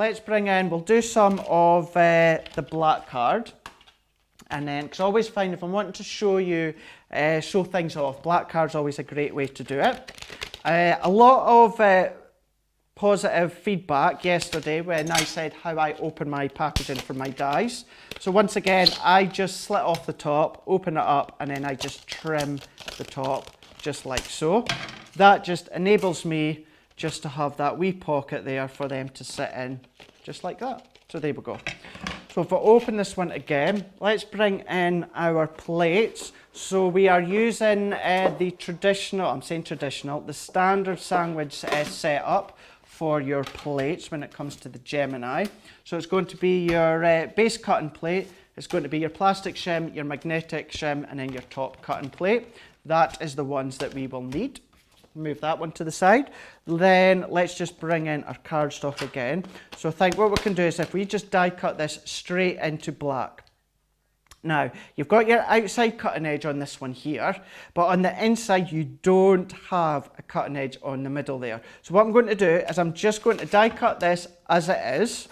let's bring in, we'll do some of the black card. And then, because I always find if I'm wanting to show you, show things off, black card's always a great way to do it. A lot of positive feedback yesterday when I said how I open my packaging for my dies. So once again, I just slit off the top, open it up, and then I just trim the top just like so. That just enables me just to have that wee pocket there for them to sit in, just like that. So there we go. So if I open this one again, let's bring in our plates. So we are using the traditional, I'm saying traditional, the standard sandwich setup for your plates when it comes to the Gemini. So it's going to be your base cutting plate, it's going to be your plastic shim, your magnetic shim, and then your top cutting plate. That is the ones that we will need. Move that one to the side. Then let's just bring in our cardstock again. So I think what we can do is if we just die cut this straight into black. Now, you've got your outside cutting edge on this one here, but on the inside you don't have a cutting edge on the middle there. So what I'm going to do is I'm just going to die cut this as it is,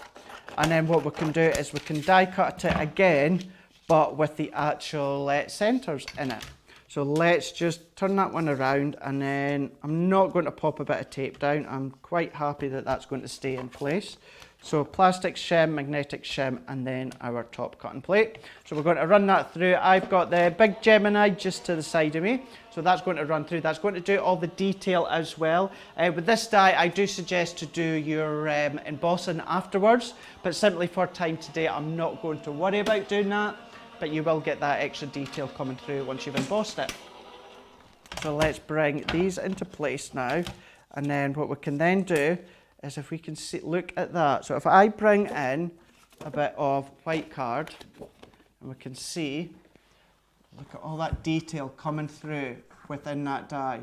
and then what we can do is we can die cut it again, but with the actual centers in it. So let's just turn that one around, and then I'm not going to pop a bit of tape down. I'm quite happy that that's going to stay in place. So plastic shim, magnetic shim, and then our top cutting plate. So we're going to run that through. I've got the big Gemini just to the side of me. So that's going to run through. That's going to do all the detail as well. With this die, I do suggest to do your embossing afterwards, but simply for time today, I'm not going to worry about doing that. But you will get that extra detail coming through once you've embossed it. So let's bring these into place now. And then what we can then do is if we can see, look at that. So if I bring in a bit of white card, and we can see, look at all that detail coming through within that die.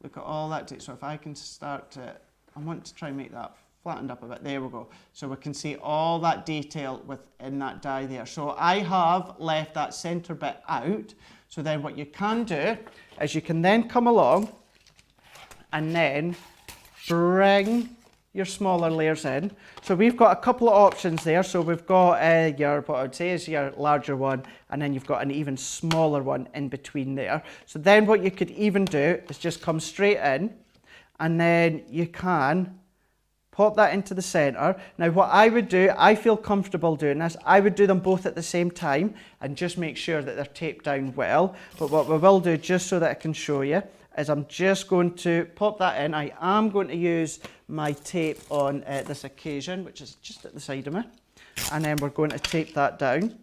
Look at all that detail. So if I can start to, I want to try and make that flattened up a bit. There we go. So we can see all that detail within that die there. So I have left that center bit out. So then what you can do is you can then come along and then bring your smaller layers in. So we've got a couple of options there. So we've got your, what I would say is your larger one, and then you've got an even smaller one in between there. So then what you could even do is just come straight in, and then you can pop that into the center. Now what I would do, I feel comfortable doing this, I would do them both at the same time and just make sure that they're taped down well. But what we will do, just so that I can show you, is I'm just going to pop that in. I am going to use my tape on this occasion, which is just at the side of me. And then we're going to tape that down.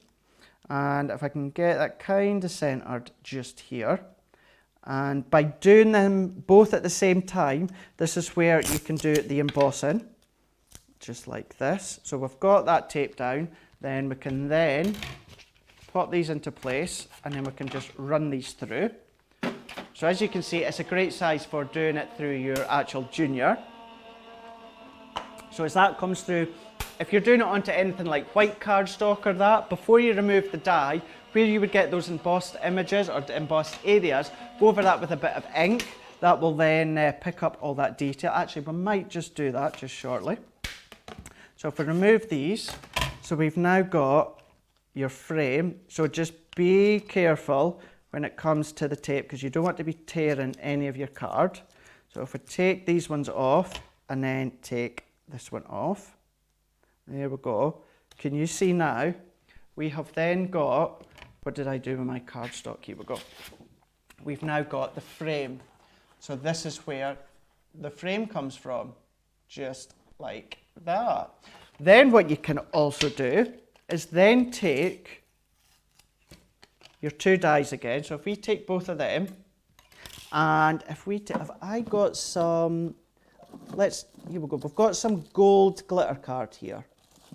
And if I can get that kind of centered just here. And by doing them both at the same time, this is where you can do the embossing, just like this. So we've got that tape down, then we can then pop these into place, and then we can just run these through. So as you can see, it's a great size for doing it through your actual junior. So as that comes through, if you're doing it onto anything like white cardstock or that, before you remove the die, where you would get those embossed images or embossed areas, go over that with a bit of ink. That will then pick up all that detail. Actually, we might just do that just shortly. So if we remove these, so we've now got your frame. So just be careful when it comes to the tape, because you don't want to be tearing any of your card. So if we take these ones off and then take this one off, there we go. Can you see now? We have then got, what did I do with my cardstock? Here we go. We've now got the frame. So this is where the frame comes from, just like that. Then what you can also do is then take your two dies again. So if we take both of them, and if I got some, here we go. We've got some gold glitter card here.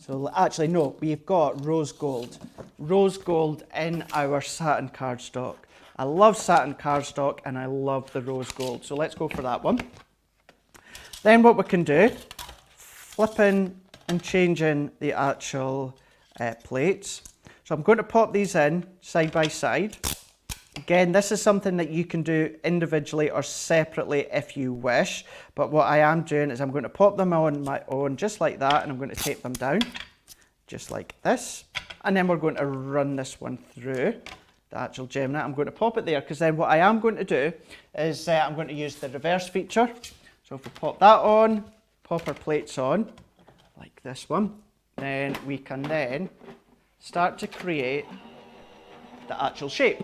So actually, no, we've got rose gold in our satin cardstock. I love satin cardstock and I love the rose gold. So let's go for that one. Then what we can do, flipping and changing the actual plates. So I'm going to pop these in side by side. Again, this is something that you can do individually or separately if you wish. But what I am doing is I'm going to pop them on my own just like that, and I'm going to tape them down just like this. And then we're going to run this one through the actual Gemini. I'm going to pop it there because then what I am going to do is I'm going to use the reverse feature. So if we pop that on, pop our plates on like this one, then we can then start to create the actual shape.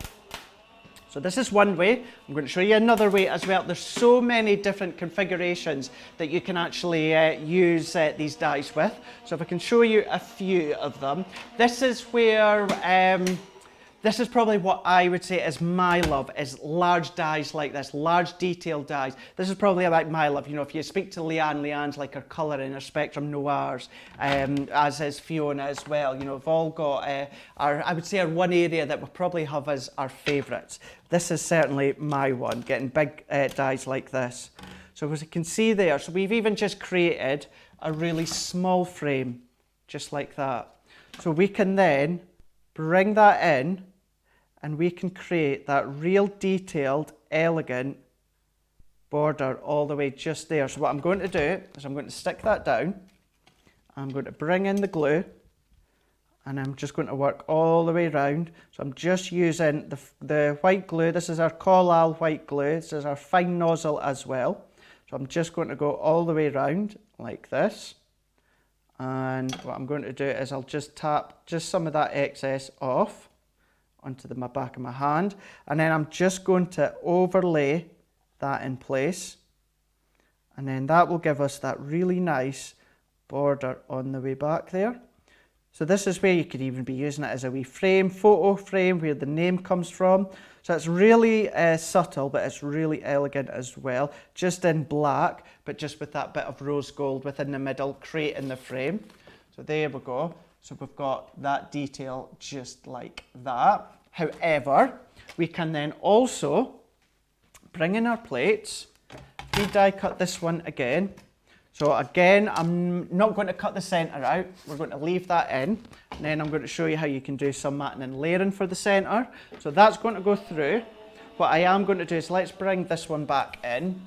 So this is one way. I'm going to show you another way as well. There's so many different configurations that you can actually use these dies with. So if I can show you a few of them. This is where, this is probably what I would say is my love, is large dies like this, large detailed dies. This is probably about my love. You know, if you speak to Leanne, Leanne's like her colouring, her spectrum noirs, as is Fiona as well. You know, we've all got I would say our one area that we probably have as our favourites. This is certainly my one, getting big dies like this. So as you can see there, so we've even just created a really small frame, just like that. So we can then bring that in, and we can create that real detailed, elegant border all the way just there. So what I'm going to do is I'm going to stick that down. I'm going to bring in the glue, and I'm just going to work all the way around. So I'm just using the white glue. This is our Collal white glue. This is our fine nozzle as well. So I'm just going to go all the way around like this. And what I'm going to do is I'll just tap just some of that excess off onto my back of my hand, and then I'm just going to overlay that in place, and then that will give us that really nice border on the way back there. So this is where you could even be using it as a wee frame, photo frame, where the name comes from. So it's really subtle, but it's really elegant as well, just in black, but just with that bit of rose gold within the middle, creating the frame. So there we go. So we've got that detail just like that. However, we can then also bring in our plates. We die cut this one again. So again, I'm not going to cut the centre out. We're going to leave that in. And then I'm going to show you how you can do some matting and layering for the centre. So that's going to go through. What I am going to do is let's bring this one back in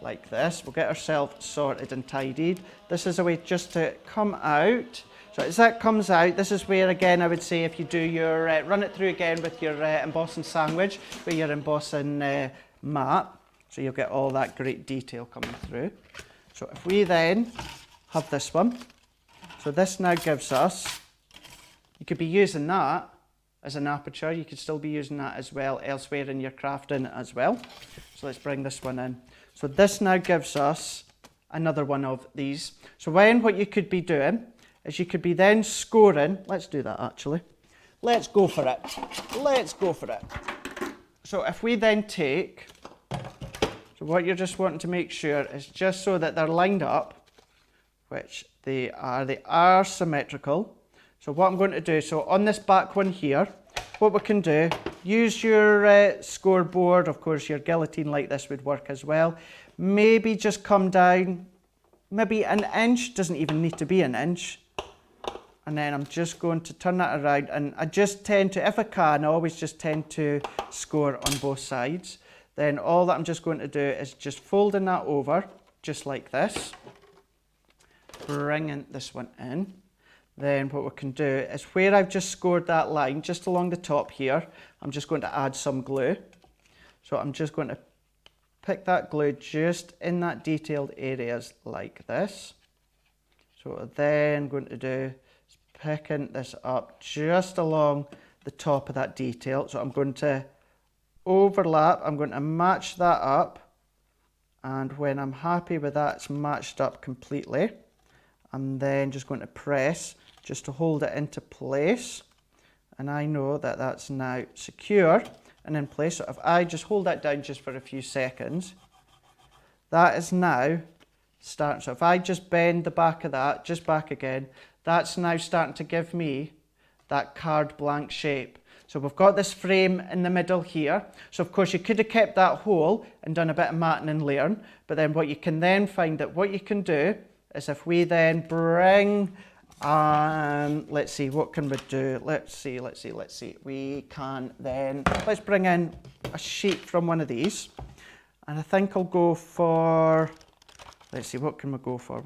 like this. We'll get ourselves sorted and tidied. This is a way just to come out. So as that comes out, this is where, again, I would say if you do your, run it through again with your embossing sandwich, where you're embossing matte, so you'll get all that great detail coming through. So if we then have this one, so this now gives us, you could be using that as an aperture, you could still be using that as well elsewhere in your crafting as well. So let's bring this one in. So this now gives us another one of these. So what you could be doing is you could be then scoring, let's do that actually. Let's go for it. Let's go for it. So if we then take, so what you're just wanting to make sure is just so that they're lined up, which they are symmetrical. So what I'm going to do, so on this back one here, what we can do, use your scoreboard, of course your guillotine like this would work as well. Maybe just come down, maybe an inch, doesn't even need to be an inch. And then I'm just going to turn that around, and I just tend to, if I can, I always just tend to score on both sides. Then all that I'm just going to do is just folding that over, just like this. Bringing this one in. Then what we can do is where I've just scored that line, just along the top here, I'm just going to add some glue. So I'm just going to pick that glue just in that detailed areas like this. So what I'm then going to do, picking this up just along the top of that detail. So I'm going to overlap, I'm going to match that up, and when I'm happy with that, it's matched up completely, I'm then just going to press just to hold it into place, and I know that that's now secure and in place. So if I just hold that down just for a few seconds, that is now starting. So if I just bend the back of that, just back again, that's now starting to give me that card blank shape. So we've got this frame in the middle here. So of course you could have kept that whole and done a bit of matting and layering, but then what you can then find that what you can do is if we then bring Let's see, what can we do? Let's see. We can then, let's bring in a shape from one of these. And I think I'll go for, let's see, what can we go for?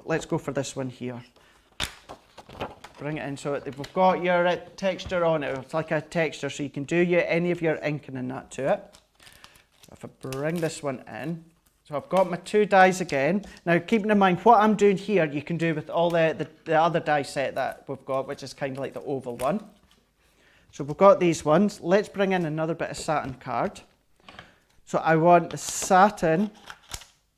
Let's go for this one here. Bring it in so that we've got your texture on it. It's like a texture, so you can do any of your inking and that to it. If I bring this one in, so I've got my 2 dies again. Now, keeping in mind what I'm doing here, you can do with all the other die set that we've got, which is kind of like the oval one. So we've got these ones. Let's bring in another bit of satin card. So I want the satin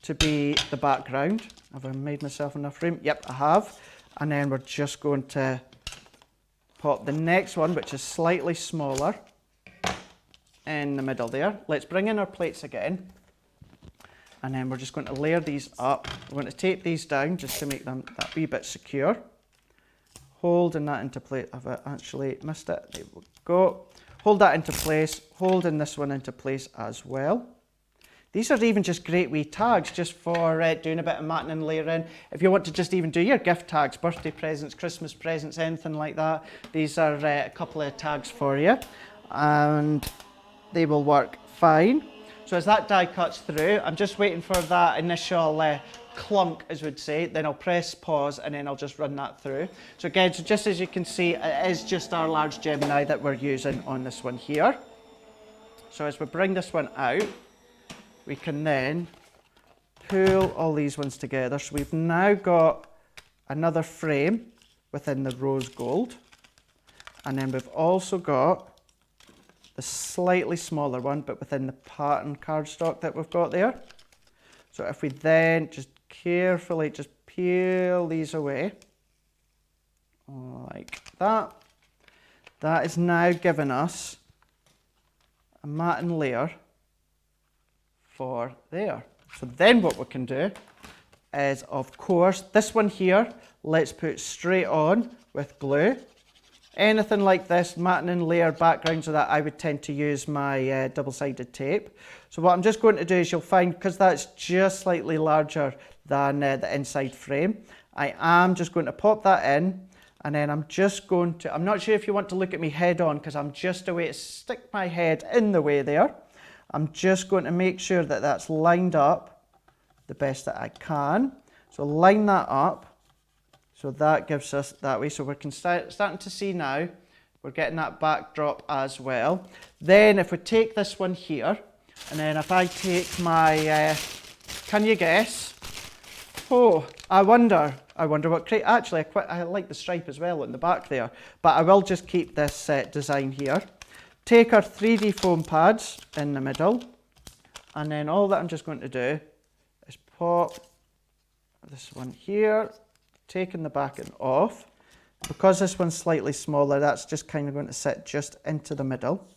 to be the background. Have I made myself enough room? Yep, I have. And then we're just going to pop the next one, which is slightly smaller, in the middle there. Let's bring in our plates again. And then we're just going to layer these up. We're going to tape these down just to make them that wee bit secure. Holding that into place. Have I actually missed it? There we go. Hold that into place. Holding this one into place as well. These are even just great wee tags just for doing a bit of matting and layering. If you want to just even do your gift tags, birthday presents, Christmas presents, anything like that, these are a couple of tags for you. And they will work fine. So as that die cuts through, I'm just waiting for that initial clunk, as we'd say, then I'll press pause and then I'll just run that through. So again, so just as you can see, it is just our large Gemini that we're using on this one here. So as we bring this one out, we can then pull all these ones together. So we've now got another frame within the rose gold. And then we've also got the slightly smaller one, but within the pattern cardstock that we've got there. So if we then just carefully just peel these away, like that, that is now giving us a matting layer for there. So then what we can do is, of course, this one here, let's put straight on with glue. Anything like this, matting and layer backgrounds of that, I would tend to use my double-sided tape. So what I'm just going to do is you'll find, because that's just slightly larger than the inside frame, I am just going to pop that in, and then I'm just going to, I'm not sure if you want to look at me head on, because I'm just a way to stick my head in the way there. I'm just going to make sure that that's lined up the best that I can. So line that up. So that gives us that way. So we're starting to see now, we're getting that backdrop as well. Then if we take this one here, and then if I take my, can you guess? Oh, I wonder what Craig, actually I like the stripe as well on the back there, but I will just keep this design here. Take our 3D foam pads in the middle, and then all that I'm just going to do is pop this one here, taking the backing off. Because this one's slightly smaller, that's just kind of going to sit just into the middle,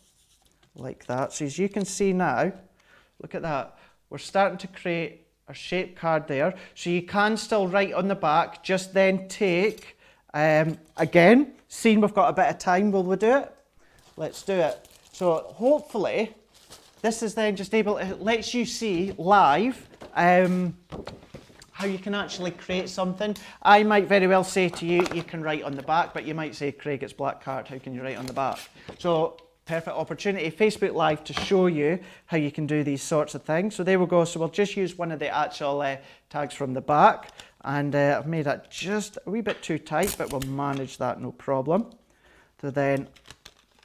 like that. So as you can see now, look at that. We're starting to create a shape card there. So you can still write on the back, just then take, again, seeing we've got a bit of time, will we do it? Let's do it. So hopefully, this is then just able, it lets you see live, how you can actually create something. I might very well say to you, you can write on the back, but you might say, Craig, it's black card, how can you write on the back? So, perfect opportunity, Facebook Live, to show you how you can do these sorts of things. So there we go. So we'll just use one of the actual tags from the back, and I've made that just a wee bit too tight, but we'll manage that, no problem. So then,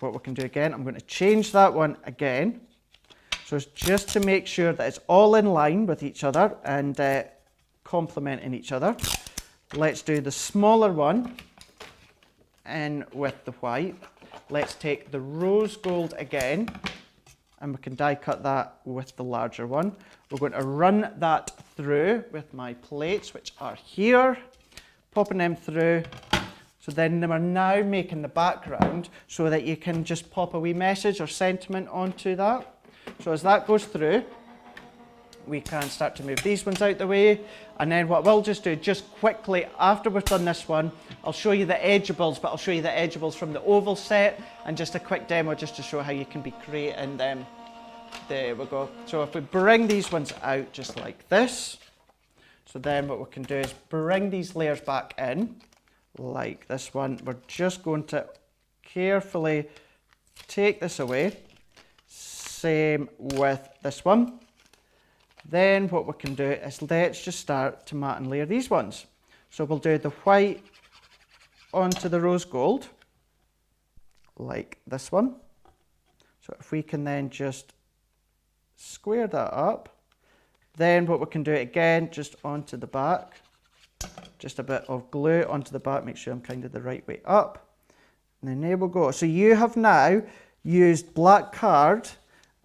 what we can do again, I'm going to change that one again. So it's just to make sure that it's all in line with each other, and complementing each other. Let's do the smaller one in with the white. Let's take the rose gold again, and we can die cut that with the larger one. We're going to run that through with my plates, which are here, popping them through. So then we're now making the background so that you can just pop a wee message or sentiment onto that. So as that goes through, we can start to move these ones out the way. And then what we'll just do, just quickly, after we've done this one, I'll show you the edgeables, but I'll show you the edgeables from the oval set, and just a quick demo just to show how you can be creating them. There we go. So if we bring these ones out just like this, So then what we can do is bring these layers back in, like this one. We're just going to carefully take this away. Same with this one. Then what we can do is let's just start to matte and layer these ones. So we'll do the white onto the rose gold, like this one. So if we can then just square that up, then what we can do it again, just onto the back, just a bit of glue onto the back, make sure I'm kind of the right way up, and then there we go. So you have now used black card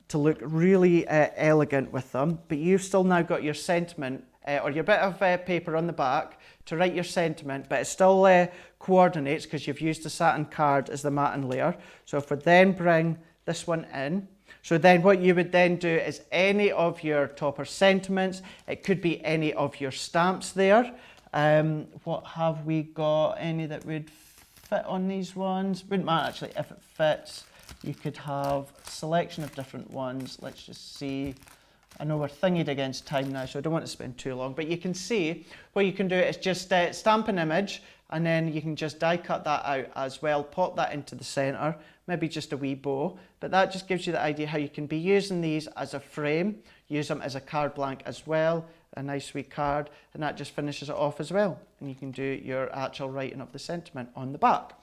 to look really elegant with them, but you've still now got your sentiment or your bit of paper on the back to write your sentiment, but it still coordinates because you've used the satin card as the matte layer. So if we then bring this one in, so then what you would then do is any of your topper sentiments, it could be any of your stamps there. What have we got? Any that would fit on these ones? Wouldn't matter actually if it fits. You could have a selection of different ones. Let's just see. I know we're thingied against time now, so I don't want to spend too long, but you can see what you can do is just stamp an image, and then you can just die cut that out as well, pop that into the center, maybe just a wee bow, but that just gives you the idea how you can be using these as a frame, use them as a card blank as well, a nice wee card, and that just finishes it off as well. And you can do your actual writing of the sentiment on the back.